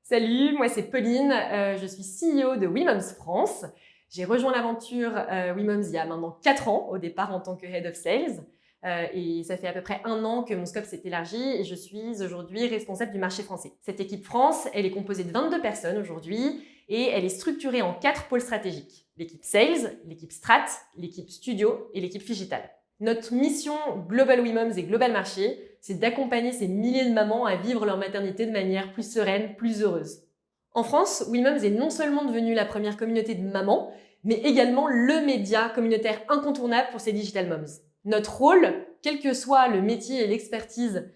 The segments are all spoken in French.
Salut, moi c'est Pauline, je suis CEO de WeMoms France. J'ai rejoint l'aventure WeMoms il y a maintenant 4 ans, au départ en tant que Head of Sales. Et ça fait à peu près 1 an que mon scope s'est élargi et je suis aujourd'hui responsable du marché français. Cette équipe France, elle est composée de 22 personnes aujourd'hui et elle est structurée en 4 pôles stratégiques. L'équipe Sales, l'équipe Strat, l'équipe Studio et l'équipe Digital. Notre mission Global WeMoms et Global Marché, c'est d'accompagner ces milliers de mamans à vivre leur maternité de manière plus sereine, plus heureuse. En France, WeMoms est non seulement devenue la première communauté de mamans, mais également le média communautaire incontournable pour ces digital moms. Notre rôle, quel que soit le métier et l'expertise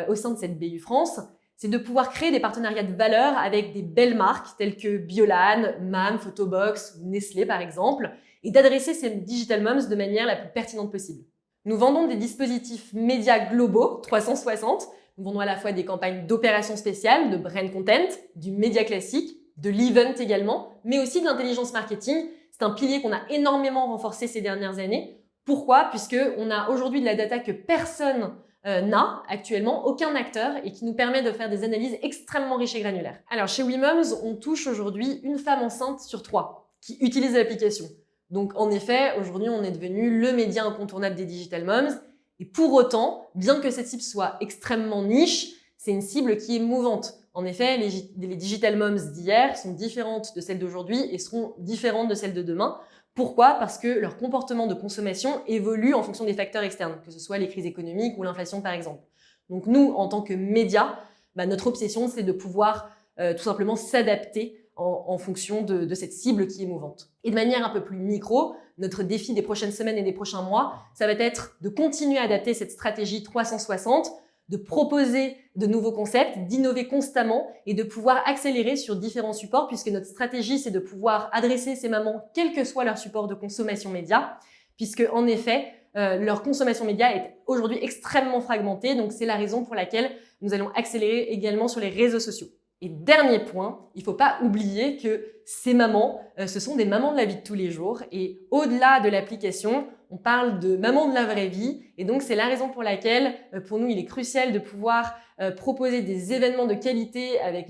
au sein de cette BU France, c'est de pouvoir créer des partenariats de valeur avec des belles marques telles que Biolan, MAM, Photobox ou Nestlé par exemple, et d'adresser ces digital moms de manière la plus pertinente possible. Nous vendons des dispositifs médias globaux 360. Nous vendons à la fois des campagnes d'opérations spéciales, de brand content, du média classique, de l'event également, mais aussi de l'intelligence marketing. C'est un pilier qu'on a énormément renforcé ces dernières années. Pourquoi ? Puisqu'on a aujourd'hui de la data que personne n'a actuellement, aucun acteur, et qui nous permet de faire des analyses extrêmement riches et granulaires. Alors chez WeMoms, on touche aujourd'hui une femme enceinte sur 3 qui utilise l'application. Donc en effet, aujourd'hui, on est devenu le média incontournable des digital moms. Et pour autant, bien que cette cible soit extrêmement niche, c'est une cible qui est mouvante. En effet, les digital moms d'hier sont différentes de celles d'aujourd'hui et seront différentes de celles de demain. Pourquoi ? Parce que leur comportement de consommation évolue en fonction des facteurs externes, que ce soit les crises économiques ou l'inflation par exemple. Donc nous, en tant que média, notre obsession, c'est de pouvoir tout simplement s'adapter en fonction de cette cible qui est mouvante. Et de manière un peu plus micro, notre défi des prochaines semaines et des prochains mois, ça va être de continuer à adapter cette stratégie 360, de proposer de nouveaux concepts, d'innover constamment et de pouvoir accélérer sur différents supports puisque notre stratégie, c'est de pouvoir adresser ces mamans quel que soit leur support de consommation média puisque en effet, leur consommation média est aujourd'hui extrêmement fragmentée. Donc, c'est la raison pour laquelle nous allons accélérer également sur les réseaux sociaux. Et dernier point, il ne faut pas oublier que ces mamans, ce sont des mamans de la vie de tous les jours. Et au-delà de l'application, on parle de mamans de la vraie vie. Et donc, c'est la raison pour laquelle, pour nous, il est crucial de pouvoir proposer des événements de qualité avec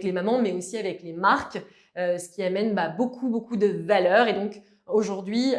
les mamans, mais aussi avec les marques, ce qui amène beaucoup de valeur. Et donc, aujourd'hui,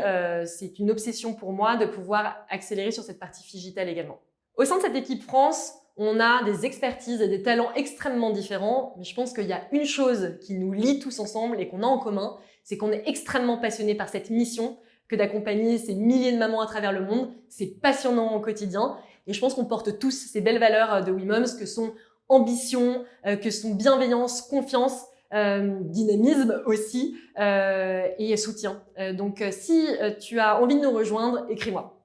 c'est une obsession pour moi de pouvoir accélérer sur cette partie digitale également. Au sein de cette équipe France, on a des expertises et des talents extrêmement différents, mais je pense qu'il y a une chose qui nous lie tous ensemble et qu'on a en commun, c'est qu'on est extrêmement passionnés par cette mission que d'accompagner ces milliers de mamans à travers le monde. C'est passionnant au quotidien et je pense qu'on porte tous ces belles valeurs de WeMoms que sont ambition, que sont bienveillance, confiance, dynamisme aussi et soutien. Donc si tu as envie de nous rejoindre, écris-moi.